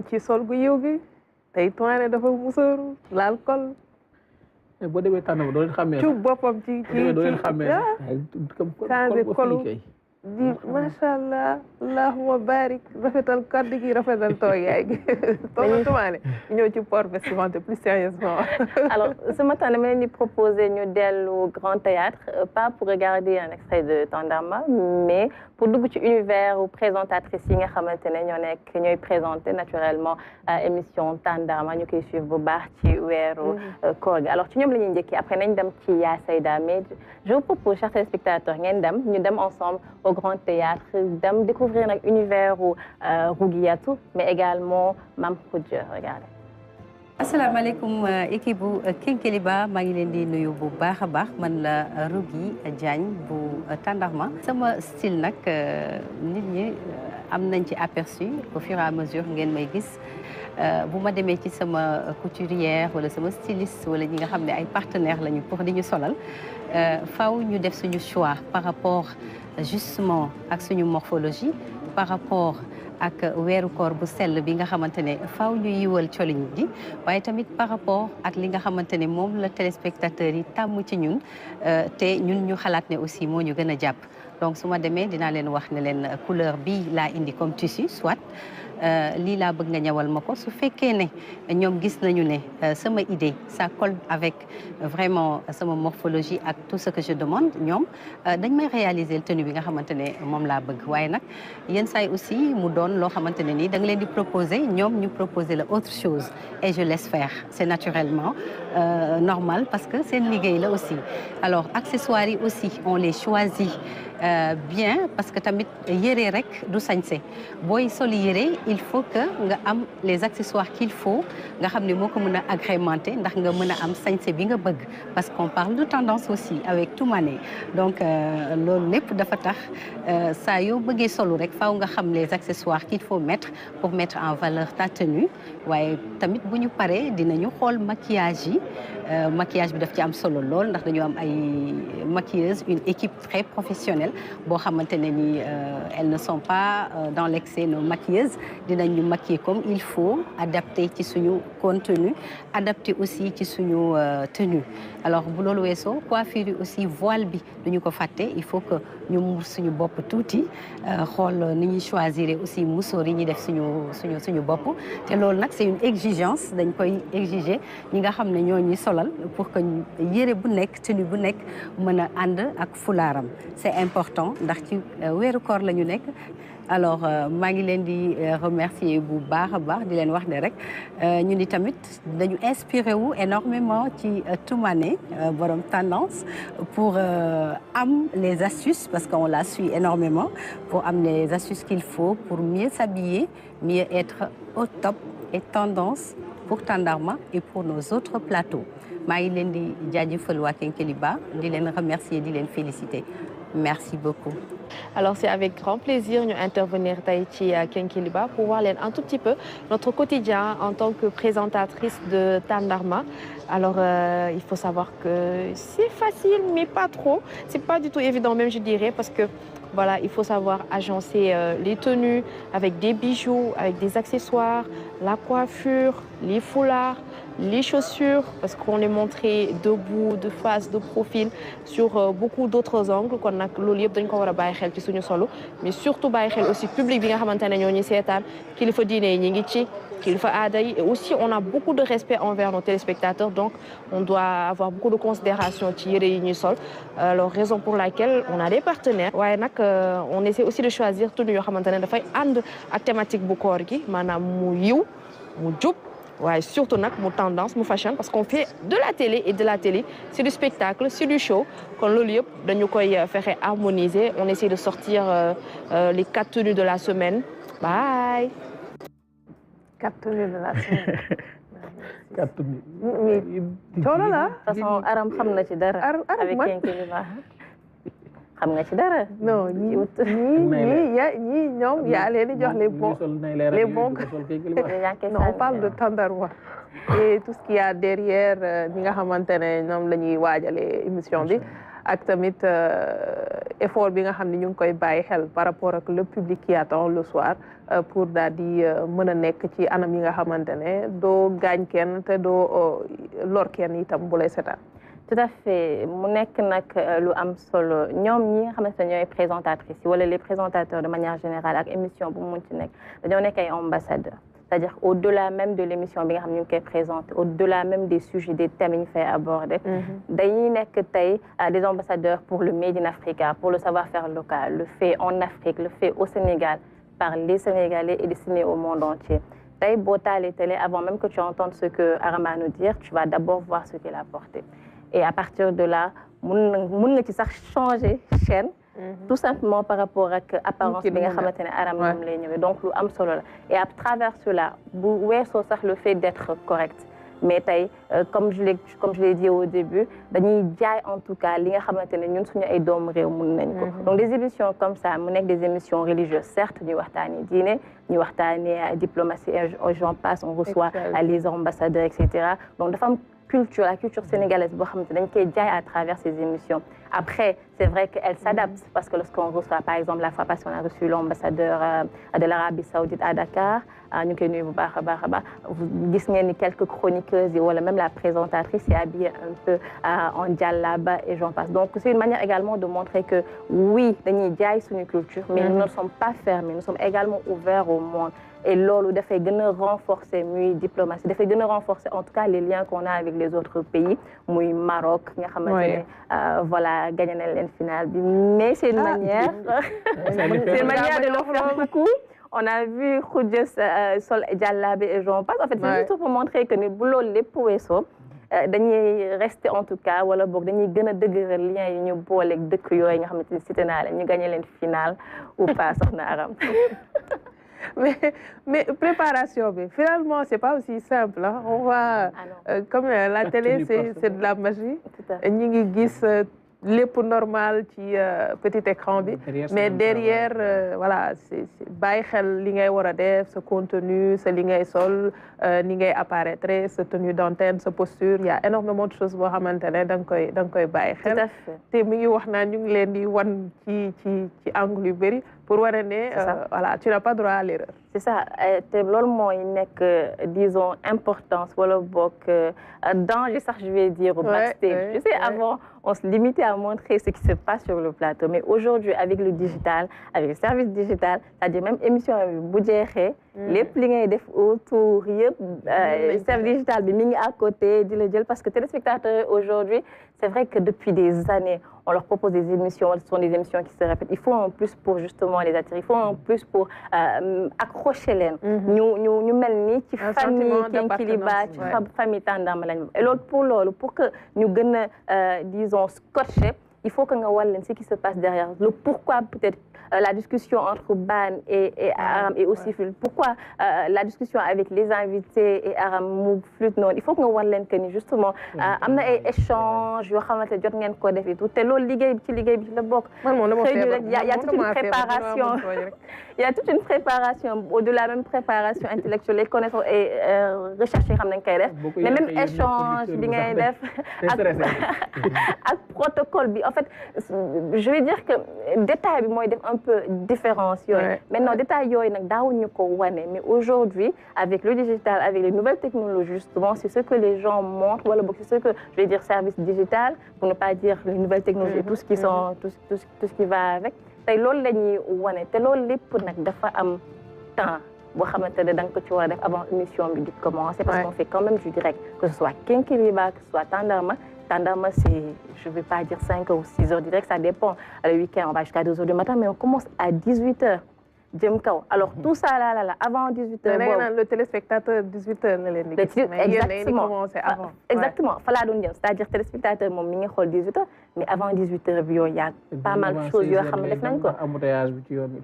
ci sol gu yiw gi tey Touré dafa musóoru laal kol. boo demee tànn doo leen xàmmee. ci boppam ci doo leen xàmmee changé kolu di macha allah allahuma barik rafetal kaddu gi rafetal toogaay gi. Toumane ñëw ci port vestimentaire plus sérieusement. Alors ce matin dama leen di proposer ñu dellu Grand Théâtre pas pour regarder un extrait de Tandama mais pour dugg ci univers ou présentatrice yi nga xamante ne ñooy présenter naturellement émission Tandama ñu koy suivre bu baax ci weeru koor gi alors ci ñoom la ñuy njëkkee après nañ dem ci Ya Sayda mais je vous propose chers téléspectateurs ngeen dem ñu dem ensemble au Grand Théâtre dem découvrir nag univers u Rougiyatou mais également Mame Khoudia regardez. asalaamaaleykum équipe bu Kénkéliba maa ngi leen di nuyu bu baax a baax man la Rougui Diagne bu Tàndarma sama style nag nit ñi am nañ ci aperçu au fur et à mesure ngeen may gis bu ma demee ci sama couturière wala sama styliste wala ñi nga xam ne ay partenaires lañu pour di ñu solal faw ñu def suñu choix par rapport justement ak suñu morphologie par rapport ak weeru koor bu sell bi nga xamante ne faaw ñu yiwal colin ji waaye tamit par rapport ak li nga xamante ne moom la téléspectateurs yi tàmm ci ñun te ñun ñu xalaat ne aussi moo ñu gën a jàpp donc su ma demee dinaa leen wax ne leen couleur bi laa indi comme tissu soit lii laa bëgg nga ñawal ma ko su fekkee ne ñoom gis nañu ne sama idée ça colle avec vraiment sama morphologie ak tout ce que je demande ñoom dañ may réaliser le tenue bi nga xamante ne moom laa bëgg waaye nag yenn saa yi aussi mu doon loo xamante ne nii da nga leen di proposer ñoom ñu proposer la autre chose et je laisse faire c'est naturellement normal parce que seen liggéey la aussi alors accessoires yi aussi on les choisit bien parce que tamit yére rek du sañse booy sol yére il faut que nga am les accessoires qu'il faut nga xam ne moo ko mën a agrémenter ndax nga mën a am sañse bi nga bëgg parce qu'on parle de tendance aussi avec Toumane donc loolu lépp dafa tax saa yoo bëggee solu rek faaw nga xam les accessoires qu'il faut mettre pour mettre en valeur ta tenue waaye tamit bu ñu paree dinañu xool maquillage yi maquillage bi daf ci am solo lool ndax dañu am ay maquilleuses une équipe très professionnelle boo xamante ne ni elles ne sont pas dans l'excès nos maquilleuses dinañ ñu maquiller comme il faut adapté ci suñu contenu adapté aussi ci suñu tenue alors bu loolu weesoo coiffure yi aussi voile bi duñu ko fàtte il faut que ñu muur suñu bopp tuuti xool ni ñuy choisir aussi musóor yi ñuy def suñu bopp te loolu nag c'est une exigence dañ koy exiger ñi nga xam ne ñoo ñuy solal pour que yére bu nekk tenue bu nekk mën a ànd ak fulaaram c'est important ndax ci weeru koor la ñu nekk alors maa ngi leen di remercier bu baax a baax di leen wax ne rek ñu ni tamit dañu inspiré wu énormément ci Toumane borom tendance pour am les astuces parce qu'on la suit énormément pour am les astuces qu'il faut pour mieux s'habiller mieux être au top et tendance pour Tàndarma et pour nos autres plateaux maa ngi leen di jaajëfal waa Kénkéliba di leen remercier di leen féliciter merci beaucoup. Alors c'est avec grand plaisir ñu intervenir tey ci Kénkéliba pour voir leen un tout petit peu notre quotidien en tant que présentatrice de Tàndarma. Alors il faut savoir que c'est facile mais pas trop, c'est pas du tout évident même je dirais parce que voilà, il faut savoir agencer les tenues avec des bijoux, avec des accessoires, la coiffure, les foulards, les chaussures, parce qu'on les montrait debout, de face, de profil, sur beaucoup d'autres angles. Kon nag loolu yëpp dañ ko war a bàyyi xel ci suñu solo, mais surtout bàyyi xel aussi public bi nga xamante ne ñoo ñu seetaan kilifa diine yi ñi ngi ci kilifa aada yi et aussi on a beaucoup de respect envers nos téléspectateurs donc on doit avoir beaucoup de considération ci yére yi ñuy sol. Alors raison pour laquelle on a des partenaires waaye nag on essaie aussi de choisir tenue yoo xamante ne dafay ànd ak thématique bu koor gi maanaam mu yiw mu jub waaye surtout nag mu tendance mu fashion parce qu'on fait de la télé et de la télé c'est du spectacle c'est du show kon loolu yëpp dañu koy fexe harmoniser on essaie de sortir les 4 tenues de la semaine bye. 4 tenues de la semaine. 4 tenues. mais coono la. de toute façon Aram xam na ci dara. avec Kénkéliba xam nga ci dara. non ñii ñoom yaa leen di jox les bons non on parle de Tàndarma et tout ce qu'il y a derrière ñi nga xamante ne ñoom la ñuy waajalee émission bi ak tamit effort bi nga xam ne ñu ngi koy bàyyi xel par rapport ak le public qui attend le soir pour daal di mën a nekk ci anam yi nga xamante ne doo gaañ kenn te doo lor kenn itam bu lay seetaan. Tout à fait mu nekk nag lu am solo ñoom ñi nga xamante ne ñooy présentatrices yi wala les présentateurs de manière générale ak émission bu mu mun ci nekk dañoo nekk ay ambassadeurs. C'est-à-dire au-delà même de l'émission bi nga xam ñu ngi koy présenter au-delà même des sujets des thèmes yi ñu fay aborder dañuy nekk tey des ambassadeurs pour le Made in Africa pour le savoir-faire local le fait en Afrique le fait au Sénégal par les Sénégalais et destiné au monde entier tey boo taalee télé avant même que tu entendes ce que Arama nous dire tu vas d'abord voir ce qu'il a apporté et à partir de là mun nga ci sax changer chaîne tout simplement par rapport ak apparence bi nga xamante ne Aram moom lay ñëwee donc lu am solo la et à travers cela bu weesoo sax le fait d'être correct mais tey comme je l'ai dit au début dañuy jaay en tout cas li nga xamante ne ñun suñu ay doomu réew mun nañ ko donc des émissions comme ça mu nekk des émissions religieuses certes ñuy waxtaanee diine ñuy waxtaanee diplomatie et j'en passe on reçoit les ambassadeurs et cetera donc dafa am la culture sénégalaise boo xamante dañ koy jaay à travers ces émissions après c'est vrai qu'elle s'adapte parce que lorsqu'on reçoit par exemple la fois passée on a reçu l'ambassadeur de l'Arabie Saoudite à Dakar ñu koy nuyu bu baax a baax gis ngeen ni quelques chroniqueuses yi wala même la présentatrice est habillée un peu en djellaba et j'en passe donc c'est une manière également de montrer que oui dañuy jaay suñu culture mais nous ne sommes pas fermés nous sommes également ouverts au monde et loolu dafay gën a renforcer muy diplomatie dafay gën a renforcer en tout cas les liens qu'on a avec les autres pays muy Maroc nga xamante ne voilà gagné nañ leen finale bi mais c'est une manière de leur faire coucou on a vu Khoudia sol jàllaabe et j'en passe en fait c'est juste pour montrer que ni bu loolu lépp weesoo dañuy rester en tout cas wala boog dañuy gën a dëgëral lien yi ñu booleeg dëkk yooyu nga xamante ni cité naa leen ñu gagné leen finale ou pas soxna Aram mais préparation bi finalement c'est pas aussi simple hein. On va comme la télé c'est de la magie ñi ngi gis lépp normal ci petit écran bi mais derrière voilà c'est bàyyi xel li ngay war a def sa contenu sa li ngay sol ni ngay apparaître sa tenue d'antenne sa posture il y a énormément de choses boo xamante ne da nga koy bàyyi xel te mi ngi wax naan ñu ngi leen di wan ci angle yu bëri pour wane ne voilà tu n'as pas droit à l'erreur c'est ça te loolu mooy nekk disons importance wala boog danger sax je vais dire au backstage tu sais avant on se limitait à montrer ce qui se passe sur le plateau mais aujourd'hui avec le digital avec le service digital c'est-à-dire même émission bi bu jeexee lépp li ngay def autour yëpp service digital bi mi ngi à côté di la jël parce que téléspectateurs aujourd'hui c'est vrai que depuis des années on leur propose des émissions ce sont des émissions qui se répètent il faut en plus pour justement les attirer il faut en plus pour accrocher leen ñu mel ni ci famille Kinkeliba ci famille Tandamba lañ et loolu pour que ñu gën a disons scotché il faut que nga wal leen ce qui se passe derrière le pourquoi peut-être la discussion entre Ban et Aram et aussi Flûte pourquoi la discussion avec les invités et Aram mu Flûte noonu il faut que nga war leen que ni justement am na ay échanges yoo xamante jot ngeen ko def et tout te loolu liggéey ci liggéey bi ci la bokk il y a toute une préparation il y a toute une préparation au-delà même préparation intellectuelle les connaissances et recherche yi xam nañ koy def mais même échange bi ngay def ak protocole bi en fait je vais dire que détail bi mooy def un peu différence yooyu maintenant détail yooyu nag daawuñu ko wane mais aujourd'hui avec le digital avec les nouvelles technologies justement c'est ce que les gens montrent wala boog c'est ce que je vais dire service digital pour ne pas dire les nouvelles technologies et tout ce qui sont tout ce qui va avec tey loolu la ñuy wane te loolu lépp nag dafa am temps boo xamante ne da nga ko ci war a def avant émission bi di commencer parce qu'on fait quand même du direct que ce soit Kinkeliba que ce soit Tandama c'est je vais pas dire 5 ou 6 heures direct ça dépend le week-end on va jusqu'à 2 heures du matin mais on commence à 18 heures jëm kaw alors tout ça là avant 18 heures boobu le téléspectateur 18 heures la leen di gis exactement fa laa doon jëm c'est-à-dire téléspectateur moom mi ngi xool 18 heures mais avant 18 heures bi yooyu y a pas mal de choses yoo xam ne def nañ ko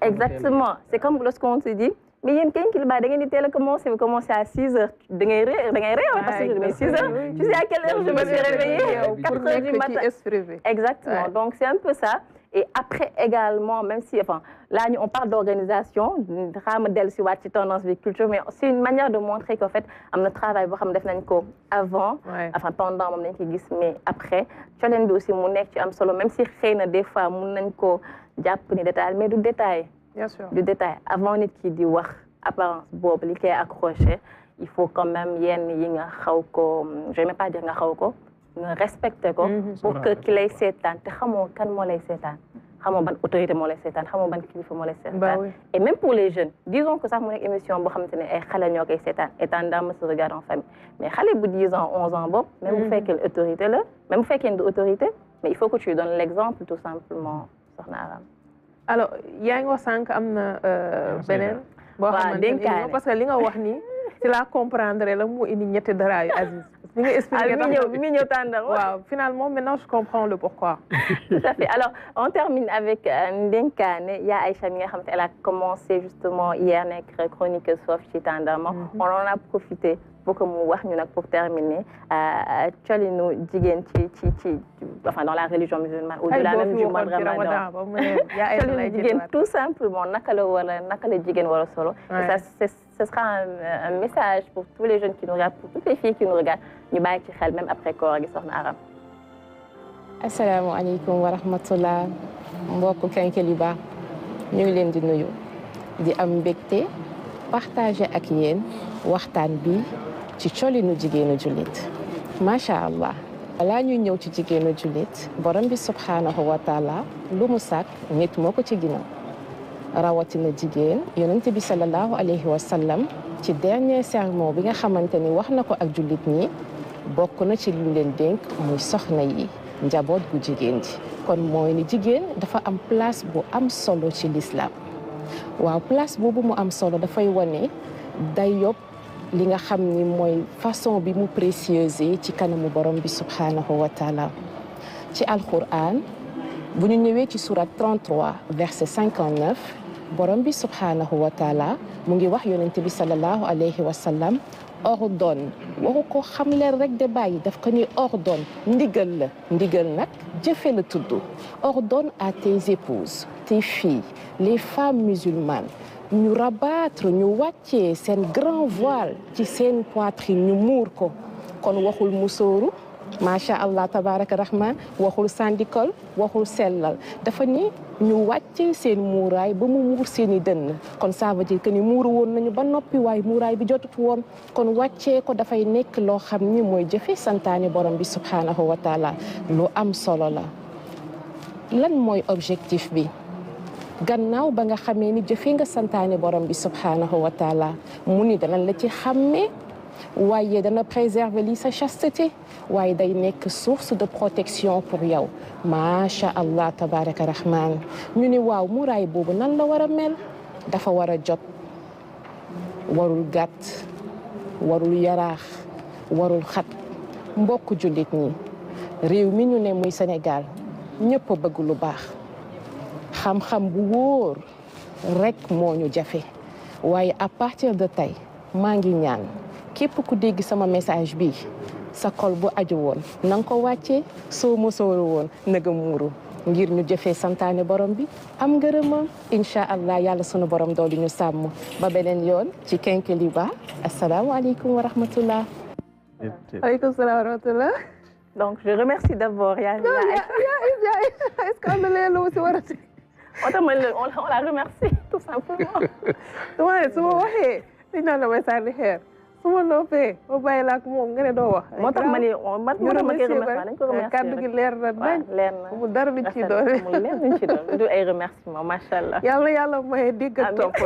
exactement c'est comme lorsqu'on se dit mais yéen Kinkeliba da ngeen di teel a commencer vous commencez à 6 heures da ngay réew parce que mais 6 heures tu sais à quelle heure je me suis réveillée 4 heures du matin exactement donc c'est un peu ça Et après également, même si, enfin, là, on parle d'organisation, de tendance de culture, mais c'est une manière de montrer qu'en fait, on travail avant, enfin, pendant, mais après, challenge aussi, même si des fois, on mais du détail. Bien sûr. Du détail. Avant, on qui dit, apparence, bob, qui est accroché, il faut quand même, je ne vais même pas dire respecter ko pour que ki lay sétane te xamoo kan moo lay sétane xamoo ban autorité moo lay sétane xamoo ban kilifa moo lay sétane et même pour les jeunes disons que sax mu nekk émission boo xamante ne ay xale ñoo koy sétane et Tandahma se regarde en famille mais xale bu 10 ans 11 ans bopp même bu fekkee autorité la même bu fekkee du autorité mais il faut que tu lui donnes l'exemple tout simplement soxna Aram. Alors yaa ngi wax sànq am na beneen boo xamante ne parce que li nga wax nii si la comprendre la mu indi ñetti dara yu Aziz finalement, maintenant, je comprends le pourquoi. Tout à fait. Alors, on termine avec Ndenkane. Il y a Aïcha Minga, elle a commencé justement hier, chroniqueuse chez Tandahma. On en a profité pour que pour terminer. Enfin, dans la religion musulmane, au-delà même du mois de Ramadan. Tout simplement, ce sera un message pour tous les jeunes qui nous regardent, pour toutes les filles qui nous regardent. Nous allons même après koor gi soxna Aram. Assalamu alaikum wa rahmatullah. Mbokk Kenkeliba ñu ngi leen di nuyu di am mbégte partager ak yéen waxtaan bi ci colinu jigéenu jullit. Macha allah. Balaa ñuy ñëw ci jigéenu jullit borom bi subhanahu wa taala lu mu sàkk nit moo ko ci ginnaaw. rawatina jigéen yonent bi sallallahu alayhi wa sallam ci dernier sermon bi nga xamante ni wax na ko ak jullit ñi bokk na ci lu leen dénk muy soxna yi njaboot gu jigéen ji kon mooy ni jigéen dafa am place bu am solo ci l'islam waaw place boobu mu am solo dafay wane day yob li nga xam ni mooy façon bi mu précieuse ci kanamu borom bi subhanahu wa taala ci alquran bu ñu ñëwee ci sourate 33 verset 59 borom bi subhanahu wa taala mu ngi wax yonent bi sallallahu alayhi wa sallam ordonne waxu ko xam leen rek de bàyyi daf ko ni ordonne ndigal la ndigal nag jëfe la tudd ordonne à tes épouses tes filles les femmes musulmanes ñu rabattre ñu wàccee seen grand voile ci seen poitrine ñu muur ko kon waxul musóoru macha allah tabaraka rahman waxul sandikol waxul sellal dafa ni ñu wàcce seen muuraay ba mu muur seeni dënn kon ça veut dire que ni muuru woon nañu ba noppi waaye muuraay bi jotut woon kon wàccee ko dafay nekk loo xam ni mooy jëfe santaane borom bi subhanahu wa taala lu am solo la lan mooy objectif bi gannaaw ba nga xamee ni jëfe nga santaane borom bi subhanahu wa taala mu ni danañ la ci xàmmee waaye dana préserver li sa chasteté waaye day nekk source de protection pour yow macha allah tabaraka rahman ñu ni waaw muraay boobu nan la war a mel dafa war a jot warul gàtt warul yaraax warul xat mbokk jullit ñi réew mi ñu ne muy Sénégal ñëpp a bëgg lu baax xam-xam bu wóor rek moo ñu jafe waaye à partir de tey maa ngi ñaan képp ku dégg sama message bi sa kol bu aju woon na nga ko wàccee soo mosooru woon na nga muuru ngir ñu jëfee santaane borom bi am ngërëmam incha allah yàlla sunu borom doolu ñu sàmm ba beneen yoon ci Kenkeliba asalaamaaleykum wa rahmatullah. Aleykum salaam wa rahmatullah. Donc je remercie d'abord Est-ce qu'on a les lots on la remercie tout simplement. Suma noppee ba bàyyi la ak moom nga ne doo wax. moo tax ma ne dañ ko remercier kàddu gi leer na nañ. leer na mu dara luñ ci doon. mu leer luñ ci doon du ay remerciement macha allah. yàlla maye dégg ak topp